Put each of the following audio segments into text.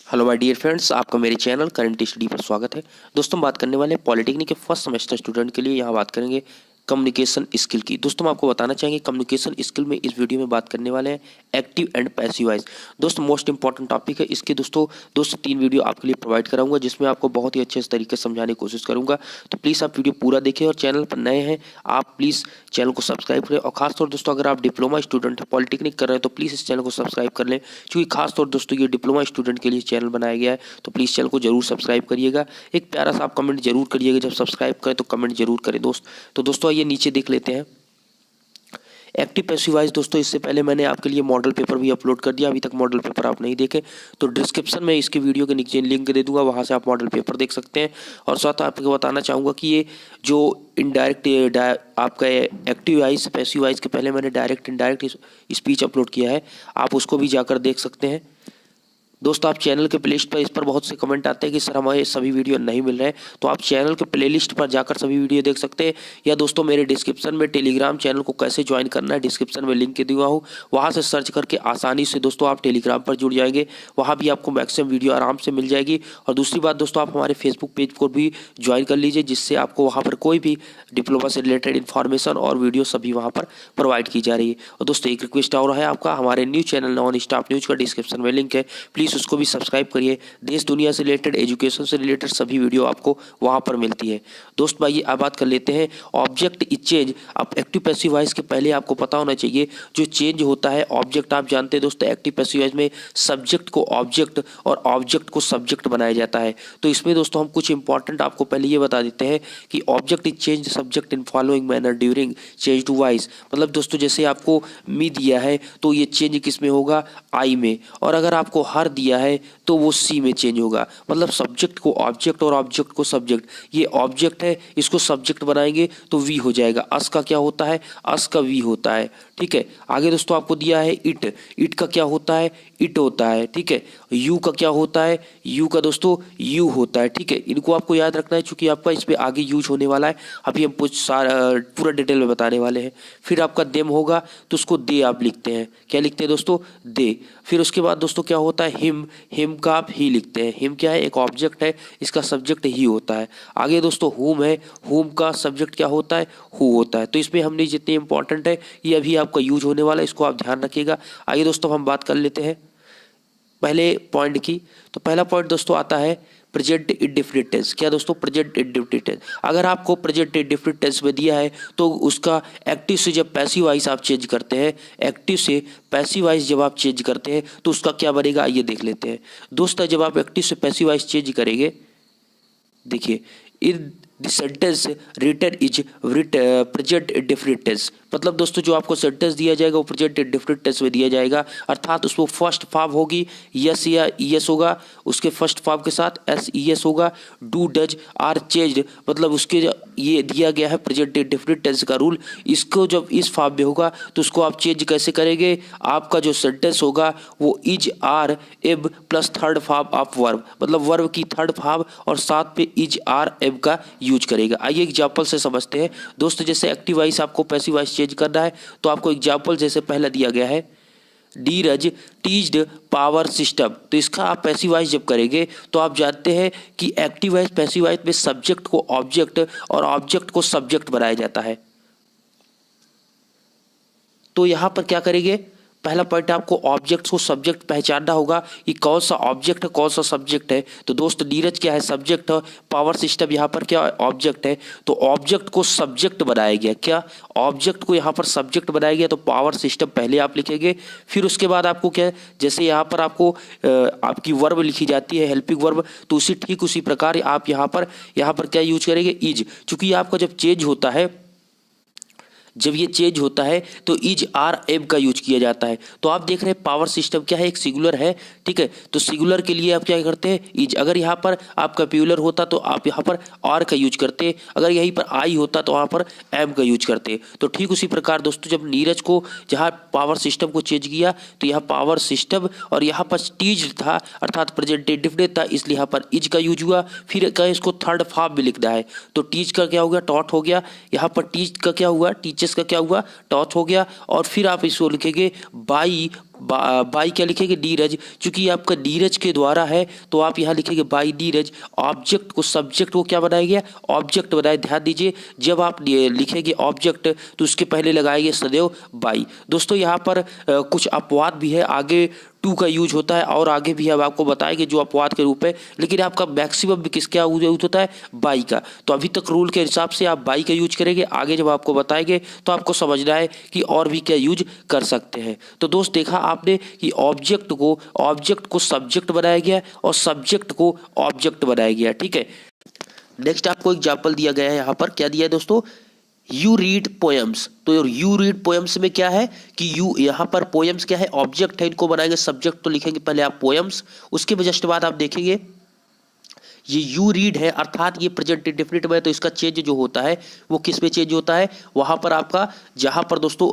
Hello my dear friends, आपका मेरे channel current study पर स्वागत है। दोस्तों, हम बात करने वाले हैं पॉलिटेक्निक के फर्स्ट सेमेस्टर स्टूडेंट के लिए। यहाँ बात करेंगे कम्युनिकेशन स्किल की। दोस्तों, हम आपको बताना चाहेंगे कम्युनिकेशन स्किल में इस वीडियो में बात करने वाले हैं एक्टिव एंड पैसिव वॉइस। दोस्तों, मोस्ट इंपॉर्टेंट टॉपिक है। इसके दोस्तों 3 वीडियो आपके लिए प्रोवाइड कराऊंगा, जिसमें आपको बहुत ही अच्छे तरीके से समझाने की कोशिश करूंगा। तो प्लीज़ आप वीडियो पूरा देखें, और चैनल पर नए हैं आप प्लीज़ चैनल को सब्सक्राइब करें। और खासतौर दोस्तों, अगर आप डिप्लोमा स्टूडेंट हैं, पॉलिटेक्निक कर रहे हैं, तो प्लीज़ इस चैनल को सब्सक्राइब कर लें, क्योंकि खासतौर दोस्तों ये डिप्लोमा स्टूडेंट के लिए चैनल बनाया गया है। तो प्लीज़ चैनल को जरूर सब्सक्राइब करिएगा। एक प्यारा सा आप कमेंट जरूर करिएगा, जब सब्सक्राइब करें तो कमेंट जरूर करें दोस्त। तो दोस्तों आइए नीचे देख लेते हैं एक्टिव पैसिव वॉइस। दोस्तों, इससे पहले मैंने आपके लिए मॉडल पेपर भी अपलोड कर दिया। अभी तक मॉडल पेपर आप नहीं देखे तो डिस्क्रिप्शन में इसके वीडियो के नीचे लिंक दे दूंगा, वहां से आप मॉडल पेपर देख सकते हैं। और साथ आपको बताना चाहूँगा कि ये जो इनडायरेक्ट आपका एक्टिव वॉइस पैसिव वॉइस के पहले मैंने डायरेक्ट इनडायरेक्ट स्पीच अपलोड किया है, आप उसको भी जाकर देख सकते हैं। दोस्तों, आप चैनल के प्लेलिस्ट पर इस पर बहुत से कमेंट आते हैं कि सर हमें सभी वीडियो नहीं मिल रहे हैं, तो आप चैनल के प्लेलिस्ट पर जाकर सभी वीडियो देख सकते हैं। या दोस्तों, मेरे डिस्क्रिप्शन में टेलीग्राम चैनल को कैसे ज्वाइन करना है, डिस्क्रिप्शन में लिंक दिया हूँ, वहाँ से सर्च करके आसानी से दोस्तों आप टेलीग्राम पर जुड़ जाएंगे। वहाँ भी आपको मैक्सिमम वीडियो आराम से मिल जाएगी। और दूसरी बात दोस्तों, आप हमारे फेसबुक पेज को भी ज्वाइन कर लीजिए, जिससे आपको वहाँ पर कोई भी डिप्लोमा से रिलेटेड इन्फॉर्मेशन और वीडियो सभी वहाँ पर प्रोवाइड की जा रही है। और दोस्तों, एक रिक्वेस्ट और है आपका, हमारे news channel non stop news का डिस्क्रिप्शन में लिंक है, प्लीज़ उसको भी सब्सक्राइब करिए। देश दुनिया से रिलेटेड, एजुकेशन से रिलेटेड सभी वीडियो आपको वहां पर मिलती है। दोस्त भाई, अब बात कर लेते हैं ऑब्जेक्ट इज चेंज। अब एक्टिव पैसिव वॉइस के पहले आपको पता होना चाहिए जो चेंज होता है ऑब्जेक्ट। आप जानते हैं दोस्तों, एक्टिव पैसिव वॉइस में सब्जेक्ट को ऑब्जेक्ट और ऑब्जेक्ट को सब्जेक्ट बनाया जाता है। तो इसमें दोस्तों हम कुछ इंपॉर्टेंट आपको पहले ये बता देते हैं कि object is change subject in following manner during change to voice. मतलब दोस्तों, जैसे आपको मी दिया है तो ये चेंज किस में होगा, आई में। और अगर आपको हर दिया है तो वो सी में चेंज होगा। मतलब सब्जेक्ट को ऑब्जेक्ट और ऑब्जेक्ट को सब्जेक्ट। ये ऑब्जेक्ट है, इसको सब्जेक्ट बनाएंगे तो वी हो जाएगा। अस का क्या होता है, अस का वी होता है। ठीक है, आगे दोस्तों आपको दिया है इट। इट का क्या होता है, इट होता है। ठीक है, यू का क्या होता है, यू का दोस्तों यू होता है। ठीक है, इनको आपको याद रखना है, चूंकि आपका इस पे आगे यूज होने वाला है। अभी हम पूरा डिटेल में बताने वाले हैं। फिर आपका देम होगा तो उसको दे आप लिखते हैं। क्या लिखते हैं दोस्तों, दे। फिर उसके बाद दोस्तों क्या होता है, हिम। हिम का आप ही लिखते हैं। हिम क्या है, एक ऑब्जेक्ट है, इसका सब्जेक्ट ही होता है। आगे दोस्तों हुम है, हुम का सब्जेक्ट क्या होता है, हु होता है। तो इसमें हमने जितने इंपॉर्टेंट है ये अभी आपका यूज होने वाला है, इसको आप ध्यान रखिएगा। आइए दोस्तों हम बात कर लेते हैं पहले पॉइंट की। तो पहला पॉइंट दोस्तों आता है प्रेजेंट इंडेफिनिट टेंस। क्या दोस्तों, प्रेजेंट इंडेफिनिट टेंस। अगर आपको प्रेजेंट इंडेफिनिट टेंस में दिया है तो उसका एक्टिव से जब पैसिव वॉइस आप चेंज करते हैं, एक्टिव से पैसिव वॉइस जब आप चेंज करते हैं तो उसका क्या बनेगा, आइए देख लेते हैं। दोस्तों, जब आप एक्टिव से पैसिव वॉइस चेंज करेंगे, देखिए in the sentence written is present indefinite tense. मतलब दोस्तों, जो आपको सेंटेंस दिया जाएगा वो प्रेजेंट इंडेफिनिट टेंस में दिया जाएगा। अर्थात उसमें फर्स्ट फॉर्म होगी यस या ईएस होगा, उसके फर्स्ट फॉर्म के साथ एस ईएस होगा। डू डज आर चेंज्ड, मतलब उसके ये दिया गया है प्रेजेंट इंडेफिनिट टेंस का रूल। इसको जब इस फॉर्म में होगा तो उसको आप चेंज कैसे करेंगे, आपका जो सेंटेंस होगा वो इज आर एब plus third form of verb, मतलब वर्ब की थर्ड फॉर्म और साथ पे इज आर एब का यूज करेगा। आइए एग्जाम्पल से समझते हैं दोस्तों। जैसे एक्टिव वॉइस आपको पैसिव वॉइस चेंज करना है तो आपको एग्जाम्पल जैसे पहला दिया गया है, नीरज टीज्ड पावर सिस्टम। तो इसका आप पैसिव वॉइस जब करेंगे तो आप जानते हैं कि एक्टिव वॉइस पैसिव वॉइस में सब्जेक्ट को ऑब्जेक्ट और ऑब्जेक्ट को सब्जेक्ट बनाया जाता है। तो यहां पर क्या करेंगे, पहला पॉइंट आपको ऑब्जेक्ट को सब्जेक्ट पहचानना होगा कि कौन सा ऑब्जेक्ट है कौन सा सब्जेक्ट है। तो दोस्त नीरज क्या है, सब्जेक्ट है। पावर सिस्टम यहाँ पर क्या ऑब्जेक्ट है, तो ऑब्जेक्ट को सब्जेक्ट बनाया गया। क्या, ऑब्जेक्ट को यहाँ पर सब्जेक्ट बनाया गया, तो पावर सिस्टम पहले आप लिखेंगे। फिर उसके बाद आपको क्या है, जैसे यहाँ पर आपको आपकी वर्ब लिखी जाती है, हेल्पिंग वर्ब, तो उसी ठीक उसी प्रकार आप यहाँ पर क्या यूज करेंगे, इज। चूंकि आपका जब चेंज होता है, जब ये चेंज होता है तो इज आर एम का यूज किया जाता है। तो आप देख रहे हैं पावर सिस्टम क्या है, एक सिंगुलर है। ठीक है, तो सिंगुलर के लिए आप क्या करते हैं, इज। अगर यहाँ पर आपका प्यूलर होता तो आप यहाँ पर आर का यूज करते, अगर यहीं पर आई होता तो वहाँ पर एम का यूज करते। तो ठीक उसी प्रकार दोस्तों, जब नीरज को जहाँ पावर सिस्टम को चेंज किया तो यहाँ पावर सिस्टम और यहाँ पर टीज था, अर्थात प्रेजेंट इंडेफिनिट था, इसलिए यहाँ पर इज का यूज हुआ। फिर क्या इसको थर्ड फॉर्म में लिखना है, तो टीज का क्या हो गया, टॉट हो गया। यहाँ पर टीच का क्या हुआ, टीचर नीचे इसका क्या हुआ, टॉच हो गया। और फिर आप इसको लिखेंगे बाई क्या लिखेंगे, नीरज। चूंकि ये आपका नीरज के द्वारा है तो आप यहाँ लिखेंगे बाई नीरज। ऑब्जेक्ट को सब्जेक्ट को क्या बनाया गया, ऑब्जेक्ट बनाया। ध्यान दीजिए जब आप लिखेंगे ऑब्जेक्ट तो उसके पहले लगाएंगे सदैव बाई। दोस्तों यहाँ पर कुछ अपवाद भी है, आगे टू का यूज होता है और आगे भी अब आपको बताएंगे जो अपवाद के रूप है, लेकिन आपका मैक्सिमम भी किसका यूज होता है, बाई का। तो अभी तक रूल के हिसाब से आप बाई का यूज करेंगे, आगे जब आपको बताएंगे तो आपको समझना है कि और भी क्या यूज कर सकते हैं। तो दोस्त देखा आपने कि ऑब्जेक्ट को सब्जेक्ट बनाया गया और सब्जेक्ट को ऑब्जेक्ट बनाया गया। ठीक है, नेक्स्ट आपको एग्जाम्पल दिया गया है, यहाँ पर क्या दिया है दोस्तों, यू रीड पोएम्स। तो यू रीड पोएम्स में क्या है कि यू, यहाँ पर पोएम्स क्या है, ऑब्जेक्ट है, इनको बनाएंगे सब्जेक्ट। तो लिखेंगे पहले आप पोएम्स, उसके जस्ट बाद आप देखेंगे ये यू रीड है, अर्थात ये प्रेजेंट इंडेफिनिट में है, तो इसका चेंज जो होता है वो किस में चेंज होता है, वहां पर आपका, जहां पर दोस्तों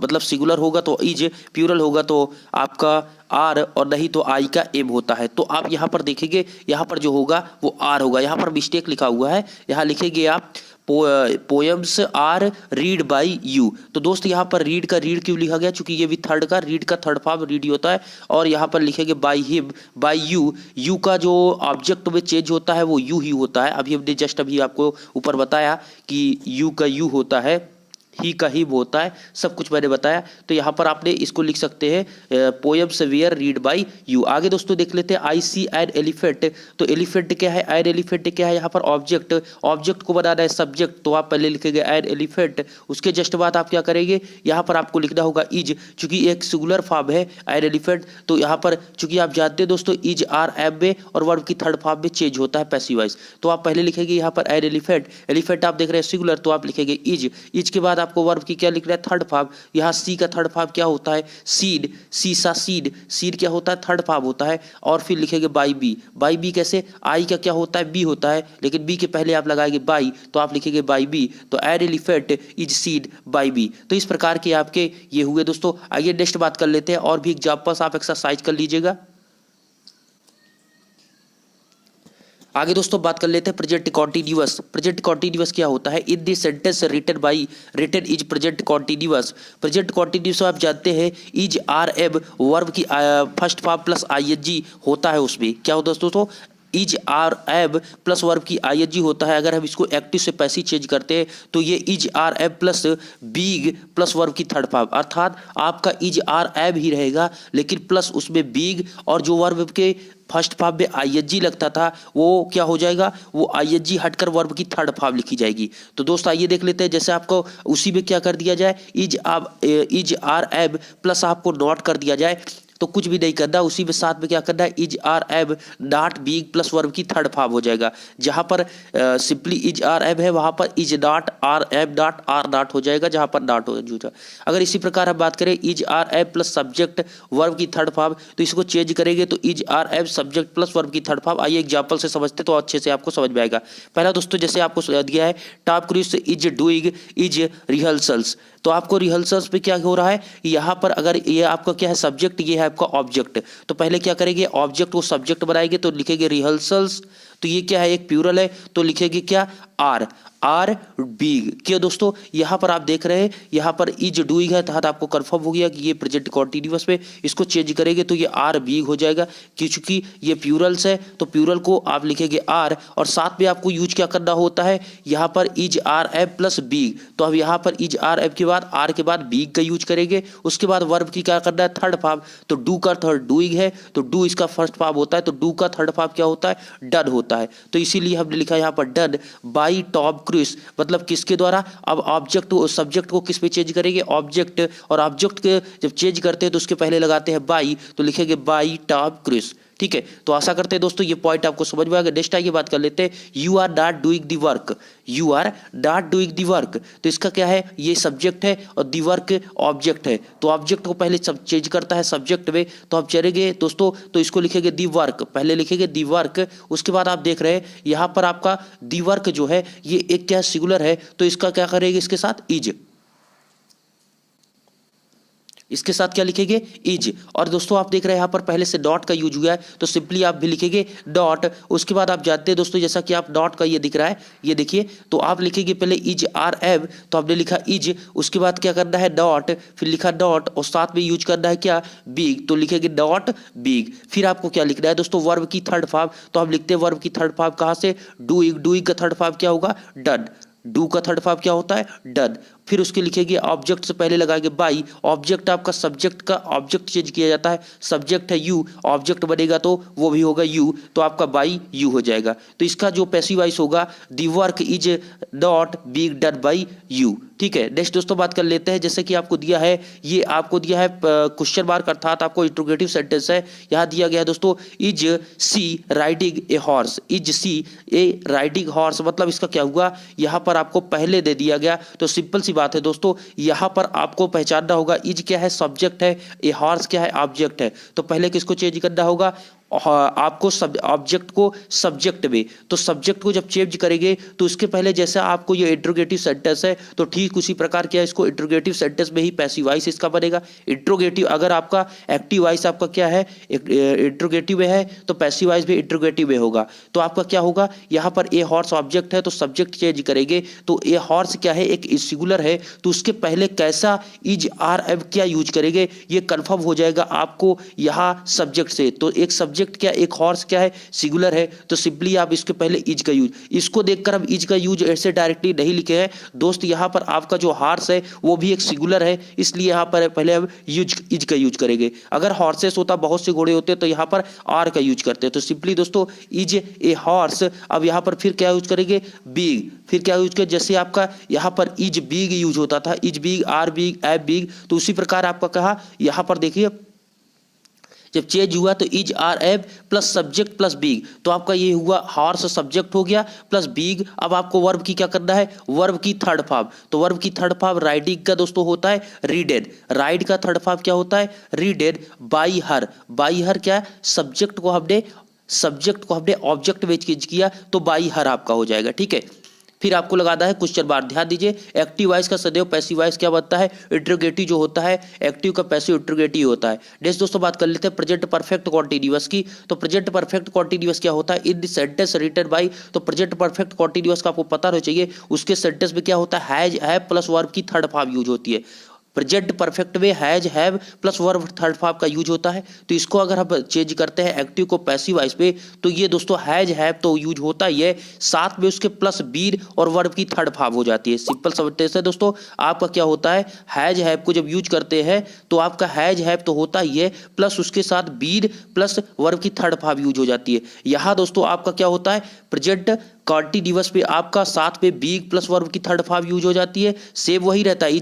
मतलब सिंगुलर होगा तो इज, प्लूरल होगा तो आपका आर, और नहीं तो आई का एम होता है। तो आप यहाँ पर देखेंगे, यहाँ पर जो होगा वो आर होगा। यहाँ पर मिस्टेक लिखा हुआ है, यहाँ लिखेंगे आप poems are read by you. तो दोस्त यहाँ पर रीड का रीड क्यों लिखा गया, चूंकि ये भी थर्ड का रीड का थर्ड फॉर्म रीड ही होता है। और यहाँ पर लिखेंगे by him by you, you का जो ऑब्जेक्ट में चेंज होता है वो यू ही होता है। अभी हमने जस्ट अभी आपको ऊपर बताया कि यू का यू होता है, ही का ही होता है, सब कुछ मैंने बताया। तो यहाँ पर आपने इसको लिख सकते हैं poems were read by you. आगे दोस्तों देख लेते हैं, आई सी एन एलिफेंट। तो एलिफेंट क्या है, एन एलिफेंट क्या है, यहाँ पर ऑब्जेक्ट, ऑब्जेक्ट को बनाना है सब्जेक्ट, तो आप पहले लिखेंगे एन एलिफेंट। उसके जस्ट बाद आप क्या करेंगे, यहाँ पर आपको लिखना होगा इज, चूंकि एक सिंगुलर फॉर्म है एन एलिफेंट। तो यहाँ पर चूंकि आप जानते हैं दोस्तों इज आर एम में और वर्ब की थर्ड फॉर्म में चेंज होता है पैसिव वॉइस। तो आप पहले लिखेंगे यहाँ पर एन एलिफेंट, एलिफेंट आप देख रहे हैं सिंगुलर, तो आप लिखेंगे इज, इज के बाद आपको वर्ब की क्या लिखना है, थर्ड फॉर्म। यहाँ सी का थर्ड फॉर्म क्या होता है, सीड, सीसा सीड, सीड क्या होता है, थर्ड फॉर्म होता है। और फिर लिखेंगे बाई बी, बाई बी कैसे, आई का क्या होता है, बी होता है, लेकिन बी के पहले आप लगाएंगे बाई, तो आप लिखेंगे बाई बी। तो an elephant is seen by B. तो इस प्रकार के आपके ये हुए दोस्तों। आइए नेक्स्ट बात कर लेते हैं, और भी एग्जांपल्स आप एक्सरसाइज कर लीजिएगा। आगे दोस्तों बात कर लेते हैं प्रेजेंट कॉन्टिन्यूअस। प्रेजेंट कॉन्टिन्यूअस क्या होता है, in this sentence written is present continuous. Present continuous आप जानते हैं इज आर एम वर्ब की फर्स्ट फॉर्म प्लस आईएनजी होता है। उसमें क्या होता है दोस्तों, is are am plus verb की आईएनजी होता है। अगर हम इसको एक्टिव से पैसिव चेंज करते हैं तो ये इज आर एम प्लस बीग प्लस वर्ब की थर्ड फॉर्म, अर्थात आपका इज आर एम ही रहेगा, लेकिन प्लस उसमें बीग, और जो वर्ब के फर्स्ट फॉर्म में आईएनजी लगता था वो क्या हो जाएगा, वो आईएनजी हटकर वर्ब की थर्ड फॉर्म लिखी जाएगी। तो दोस्त आइए देख लेते हैं, जैसे आपको उसी में क्या कर दिया जाए, इज आर एम प्लस आपको नॉट कर दिया जाए, तो कुछ भी नहीं करना, उसी में साथ में क्या करना है, is are am not being plus verb की थर्ड फॉर्म हो जाएगा। जहां पर सिंपली इज आर एम है वहां पर is not are am not are not हो जाएगा, जहां पर नॉट हो जाएगा। अगर इसी प्रकार हम बात करें is are am plus subject verb की थर्ड फॉर्म, तो इसको चेंज करेंगे तो is are am subject plus verb की थर्ड फॉर्म। आइए एग्जाम्पल से समझते तो अच्छे से आपको समझ में आएगा। पहला दोस्तों जैसे आपको दिया है Tom cruise is doing is rehearsals, तो आपको रिहर्सल्स पे क्या हो रहा है, यहाँ पर अगर ये आपका क्या है सब्जेक्ट, ये है आपका ऑब्जेक्ट, तो पहले क्या करेंगे ऑब्जेक्ट को सब्जेक्ट बनाएंगे तो लिखेंगे रिहर्सल्स। तो ये क्या है, एक प्लूरल है, तो लिखेंगे क्या आर आर बीग। क्या दोस्तों यहाँ पर आप देख रहे हैं यहाँ पर इज डूइंग है, तो आपको कंफर्म हो गया कि ये प्रेजेंट कॉन्टिन्यूअस में, इसको चेंज करेंगे तो ये आर बीग हो जाएगा, क्योंकि ये प्लूरल्स है तो प्लूरल को आप लिखेंगे आर, और साथ में आपको यूज क्या करना होता है, यहाँ पर इज आर एम प्लस बीग। तो अब यहाँ पर इज आर एम के बाद आर के बाद बीग का यूज करेंगे। उसके बाद वर्ब की क्या करना है, थर्ड फॉर्म, तो डू का थर्ड डूइंग है, तो डू इसका फर्स्ट फॉर्म होता है, तो डू का थर्ड फॉर्म क्या होता है, डन होता है। तो इसीलिए हमने लिखा यहाँ पर डन बाई टॉम क्रूज, मतलब किसके द्वारा। अब ऑब्जेक्ट सब्जेक्ट को किस पे चेंज करेंगे, ऑब्जेक्ट, और ऑब्जेक्ट के जब चेंज करते हैं तो उसके पहले लगाते हैं बाई, तो लिखेंगे बाई टॉम क्रूज। ठीक है, तो आशा करते हैं दोस्तों ये पॉइंट आपको समझ में आ गया। नेक्स्ट आइए बात कर लेते हैं, you are not doing the work, you are not doing the work, तो इसका क्या है, ये सब्जेक्ट है और द वर्क ऑब्जेक्ट है, तो ऑब्जेक्ट को पहले सब चेंज करता है सब्जेक्ट में, तो आप चलेंगे दोस्तों तो इसको लिखेंगे द वर्क, पहले लिखेंगे द वर्क। उसके बाद आप देख रहे हैं यहाँ पर आपका द वर्क जो है ये एक क्या सिंगुलर है, तो इसका क्या करेंगे, इसके साथ इज, इसके साथ क्या लिखेंगे, इज। और दोस्तों आप देख रहे हैं यहाँ पर पहले से डॉट का यूज हुआ है, तो सिंपली आप भी लिखेंगे डॉट। उसके बाद आप जानते हैं दोस्तों, जैसा कि आप डॉट का ये दिख रहा है, ये देखिए, तो आप लिखेंगे पहले इज आर एव, तो आपने लिखा इज, उसके बाद क्या करना है डॉट, फिर लिखा डॉट, और साथ में यूज करना है क्या, बिग, तो लिखेंगे डॉट बिग। फिर आपको क्या लिखना है दोस्तों, वर्ब की थर्ड फॉर्म, तो आप लिखते हैं वर्ब की थर्ड फॉर्म कहाँ से, डूइंग, डूइंग का थर्ड फॉर्म क्या होगा, डन, डू का थर्ड फॉर्म क्या होता है, डन। फिर उसके लिखेंगे ऑब्जेक्ट से पहले लगाएंगे बाई, ऑब्जेक्ट आपका सब्जेक्ट का ऑब्जेक्ट चेंज किया जाता है, सब्जेक्ट है यू, ऑब्जेक्ट बनेगा तो वो भी होगा यू, तो आपका बाई यू हो जाएगा। तो इसका जो पैसिव वॉइस होगा, the work is dot being done by you. ठीक है, नेक्स्ट दोस्तों बात कर लेते हैं, जैसे कि आपको दिया है, ये आपको दिया है क्वेश्चन मार्क, अर्थात आपको इंट्रोगेटिव सेंटेंस है, यहाँ दिया गया है दोस्तों, is she riding a horse, is she a riding horse, मतलब इसका क्या हुआ, यहाँ पर आपको पहले दे दिया गया, तो सिंपल सी बात है दोस्तों, यहाँ पर आपको पहचानना होगा, इज क्या है, सब्जेक्ट है, ए हॉर्स क्या है, ऑब्जेक्ट है, तो पहले किसको चेंज करना होगा, आपको सब ऑब्जेक्ट को सब्जेक्ट में, तो सब्जेक्ट को जब चेंज करेंगे तो उसके पहले जैसा आपको ये इंट्रोगेटिव सेंटेंस है, तो ठीक उसी प्रकार क्या है, इसको इंट्रोगेटिव सेंटेंस में ही पैसिव वॉइस इसका बनेगा। इंट्रोगेटिव, अगर आपका एक्टिव वॉइस आपका क्या है, इंट्रोगेटिव में है, तो पैसिव वॉइस भी इंट्रोगेटिव में होगा। तो आपका क्या होगा, यहाँ पर ए हॉर्स ऑब्जेक्ट है, तो सब्जेक्ट चेंज करेंगे, तो ए हॉर्स क्या है, एक सिंगुलर है, तो उसके पहले कैसा इज आर एव क्या यूज करेंगे, ये कंफर्म हो जाएगा आपको यहाँ सब्जेक्ट से। तो एक सब्जेक्ट क्या, एक हॉर्स क्या है, सिंगुलर है, तो सिंपली आप इसके पहले इज का यूज, इसको देखकर हम इज का यूज ऐसे डायरेक्टली नहीं लिखे हैं दोस्त, यहाँ पर आपका जो हॉर्स है वो भी एक सिंगुलर है, इसलिए यहाँ पर पहले हम यूज इज का यूज करेंगे। अगर हॉर्सेस होता, बहुत से घोड़े होते, तो यहाँ पर आर का यूज करते हैं, तो सिंपली दोस्तों इज ए हॉर्स। अब यहाँ पर फिर क्या यूज करेंगे, बिग, फिर क्या यूज करें, जैसे आपका यहाँ पर इज बिग यूज होता था, is being, are being, F being, तो उसी प्रकार आपका कहा, यहाँ पर देखिए जब चेंज हुआ तो इज आर एव प्लस सब्जेक्ट प्लस बिग, तो आपका ये हुआ हॉर्स सब्जेक्ट हो गया प्लस बिग। अब आपको वर्ब की क्या करना है, वर्ब की थर्ड फॉर्म, तो वर्ब की थर्ड फॉर्म राइडिंग का दोस्तों होता है रीडेड, राइड का थर्ड फॉर्म क्या होता है, readed, by her, by her क्या, सब्जेक्ट को हमने ऑब्जेक्ट में चेंज किया, तो बाई हर आपका हो जाएगा। ठीक है, फिर आपको लगाना है क्वेश्चन मार्क। ध्यान दीजिए, एक्टिव वॉइस का सदैव पैसिव वॉइस क्या बनता है, इंट्रोगेटिव जो होता है, एक्टिव का पैसिव इंट्रोगेटिव होता है। नेक्स्ट दोस्तों बात कर लेते हैं प्रेजेंट परफेक्ट कॉन्टिन्यूअस की। तो प्रेजेंट परफेक्ट कॉन्टिन्यूअस क्या होता है, in the sentence written by, तो प्रेजेंट परफेक्ट कॉन्टिन्यूअस का आपको पता होना चाहिए, उसके सेंटेंस में क्या होता है, हैज हैव प्लस वर्ब की थर्ड फॉर्म यूज होती है। प्रेजेंट परफेक्ट में has have plus verb third form का यूज होता है, तो इसको अगर हम चेंज करते हैं एक्टिव को पैसिव वॉइस पे, तो ये दोस्तों हैज हैव तो यूज होता ही है, साथ में उसके प्लस बीन और वर्ब की थर्ड फॉर्म हो जाती है। सिंपल समझते हैं दोस्तों, आपका क्या होता है, हैज हैव को जब यूज करते हैं तो आपका हैज हैव तो होता ही है, प्लस उसके साथ बीन प्लस वर्ब की थर्ड फॉर्म यूज हो जाती है। यहाँ दोस्तों आपका क्या होता है, प्रेजेंट कॉन्टिन्यूअस पे आपका साथ में बीग प्लस वर्ब की थर्ड फॉर्म यूज हो जाती है, सेम वही रहता है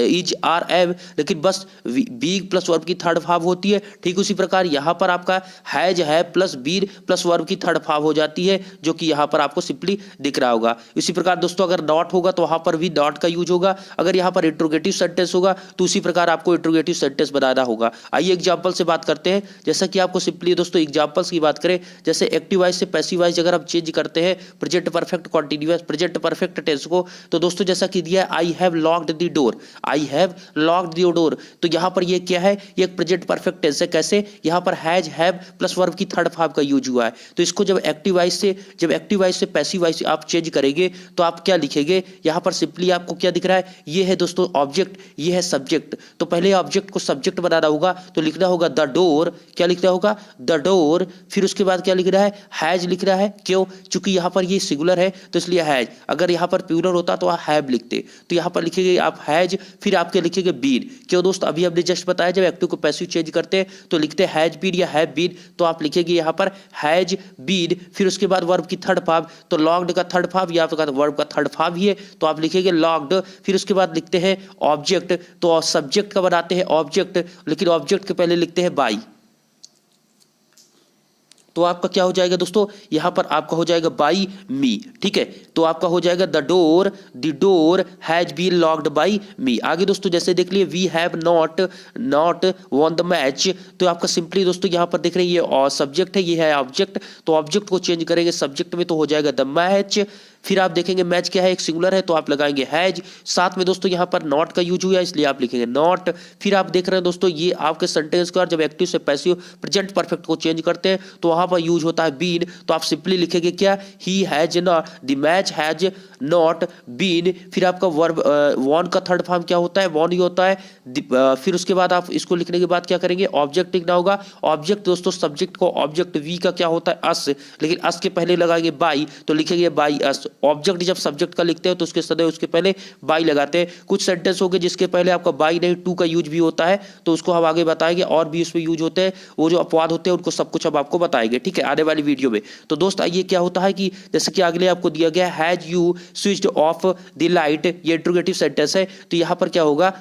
इज आर एव, लेकिन बस बीग प्लस वर्ब की थर्ड फॉर्म होती है। ठीक उसी प्रकार यहाँ पर आपका हैज है प्लस बीर प्लस वर्ब की थर्ड फॉर्म हो जाती है, जो कि यहाँ पर आपको सिंपली दिख रहा होगा। इसी प्रकार दोस्तों अगर डॉट होगा तो वहां पर भी डॉट का यूज होगा, अगर यहाँ पर इंट्रोगेटिव सेंटेंस होगा तो उसी प्रकार आपको इंट्रोगेटिव सेंटेंस बनाना होगा। आइए एग्जाम्पल से बात करते हैं, जैसा कि आपको सिंपली दोस्तों एग्जाम्पल्स की बात करें, जैसे एक्टिव वॉइस से पैसिव वॉइस अगर हम चेंज करते हैं present perfect continuous present perfect tense को, तो दोस्तों जैसा कि दिया है I have locked the door, I have locked the door, तो यहाँ पर ये क्या है, ये एक प्रेजेंट परफेक्ट टेंस है। कैसे, यहाँ पर हैज हैव प्लस वर्ब की थर्ड फॉर्म का यूज हुआ है, तो इसको जब एक्टिव वॉइस से पैसिव वॉइस आप चेंज करेंगे तो आप क्या लिखेंगे, यहाँ पर सिंपली आपको क्या दिख रहा है, ये है दोस्तों ऑब्जेक्ट, ये है सब्जेक्ट, तो पहले ऑब्जेक्ट को सब्जेक्ट बनाना होगा, तो लिखना होगा द डोर, क्या लिखना होगा, द डोर। फिर उसके बाद क्या लिख रहा है, हैज लिख रहा है, क्यों, चूंकि यहाँ पर ये सिंगुलर है तो इसलिए हैज, अगर यहाँ पर प्लूरल होता तो हैव लिखते, तो यहाँ पर लिखेंगे आप हैज, फिर आपके लिखेंगे बीन, क्यों दोस्त, अभी हमने जस्ट बताया जब एक्टिव को पैसिव चेंज करते हैं तो लिखते हैं हैज बीन या हैव बीन, तो आप लिखेंगे यहाँ पर हैज बीन, फिर उसके बाद वर्ब की थर्ड फॉर्म, तो लॉक्ड का थर्ड फॉर्म या वर्ब का थर्ड फॉर्म ही है, तो आप लिखेंगे लॉक्ड। फिर उसके बाद लिखते हैं ऑब्जेक्ट, तो सब्जेक्ट का बनाते हैं ऑब्जेक्ट, लेकिन ऑब्जेक्ट के पहले लिखते हैं बाई, तो आपका क्या हो जाएगा दोस्तों, यहाँ पर आपका हो जाएगा बाई मी। ठीक है, तो आपका हो जाएगा the door has been locked by me. आगे दोस्तों जैसे देख लिए we have not won the match, तो आपका सिंपली दोस्तों यहाँ पर देख रहे हैं ये सब्जेक्ट है, ये है ऑब्जेक्ट, तो ऑब्जेक्ट को चेंज करेंगे सब्जेक्ट में तो हो जाएगा द मैच। फिर आप देखेंगे मैच क्या है, एक सिंगुलर है तो आप लगाएंगे हैज। साथ में दोस्तों यहाँ पर नॉट का यूज हुआ है इसलिए आप लिखेंगे नॉट। फिर आप देख रहे हैं दोस्तों ये आपके सेंटेंस का जब एक्टिव से पैसिव प्रेजेंट परफेक्ट को चेंज करते हैं तो वहां पर यूज होता है बीन, तो आप सिंपली लिखेंगे क्या, he has not, the match has not been. फिर आपका वर्ब वॉन का थर्ड फॉर्म क्या होता है, वॉन ही होता है। फिर उसके बाद आप इसको लिखने के बाद क्या करेंगे, ऑब्जेक्ट लिखना होगा। ऑब्जेक्ट दोस्तों सब्जेक्ट को ऑब्जेक्ट वी का क्या होता है अस, लेकिन अस के पहले लगाएंगे बाई, तो लिखेंगे बाई अस। ऑब्जेक्ट जब सब्जेक्ट का लिखते हैं तो उसके सदैव उसके पहले बाई लगाते हैं। कुछ सेंटेंस हो गए जिसके पहले आपका बाई नहीं टू का यूज भी होता है, तो उसको हम आगे बताएंगे, और भी उसमें यूज होते हैं, वो जो अपवाद होते हैं उनको सब कुछ अब आपको बताएंगे, ठीक है, आने वाली वीडियो में। तो दोस्त आइए क्या होता है कि जैसे कि अगले आपको दिया गया has you switched off the light, ये इंट्रोगेटिव सेंटेंस है, तो यहां पर क्या होगा,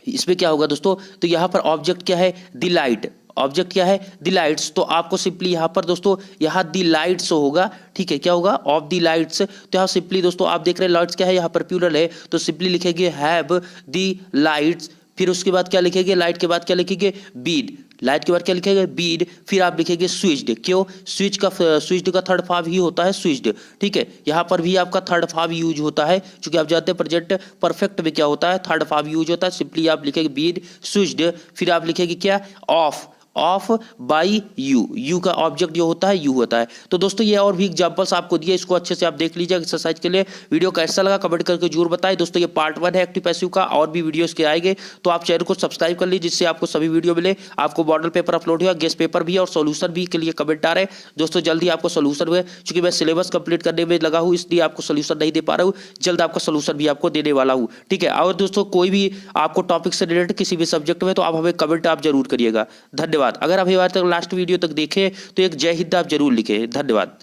इसमें क्या होगा दोस्तों, तो यहां पर ऑब्जेक्ट क्या है, द लाइट, ऑब्जेक्ट क्या है द लाइट्स, तो आपको सिंपली यहां पर दोस्तों यहां द लाइट्स होगा। ठीक है, क्या होगा, ऑफ द लाइट्स, तो यहां सिंपली दोस्तों आप देख रहे हैं लाइट्स क्या है, यहां पर प्लूरल है, तो सिंपली लिखेंगे हैव द लाइट्स। फिर उसके बाद क्या लिखेंगे, लाइट के बाद क्या लिखेंगे, बीन, लाइट के बाद क्या लिखेंगे, बीन। फिर आप लिखेंगे स्विच्ड, क्यों, स्विच्ड का थर्ड फॉर्म ही होता है स्विच्ड। ठीक है, यहां पर भी आपका थर्ड फॉर्म यूज होता है, क्योंकि आप जानते हैं प्रेजेंट परफेक्ट में क्या होता है, थर्ड फॉर्म यूज होता है। सिंपली आप लिखेंगे बीन स्विच्ड। फिर आप लिखेंगे क्या, ऑफ बाई यू का ऑब्जेक्ट जो होता है यू होता है। तो दोस्तों ये और भी एग्जांपल्स आपको दिए, इसको अच्छे से आप देख लीजिए एक्सरसाइज के लिए। वीडियो कैसा लगा कमेंट करके जरूर बताएं दोस्तों। ये पार्ट 1 है एक्टिव पैसिव का, और भी वीडियोस के आएंगे, तो आप चैनल को सब्सक्राइब कर लीजिए जिससे आपको सभी वीडियो मिले। आपको मॉडल पेपर अपलोड हुआ, गेस्ट पेपर भी और सोल्यूशन भी के लिए कमेंट आ रहे हैं दोस्तों, जल्दी आपको सोल्यूशन हुए, क्योंकि मैं सिलेबस कंप्लीट करने में लगा हूँ इसलिए आपको सोल्यूशन नहीं दे पा रहा हूँ, जल्द आपका सोल्यूशन भी आपको देने वाला हूँ। ठीक है, और दोस्तों कोई भी आपको टॉपिक से रिलेटेड किसी भी सब्जेक्ट में, तो आप हमें कमेंट आप जरूर करिएगा। धन्यवाद। अगर अभी लास्ट वीडियो तक देखें तो एक जय हिंद आप जरूर लिखें। धन्यवाद।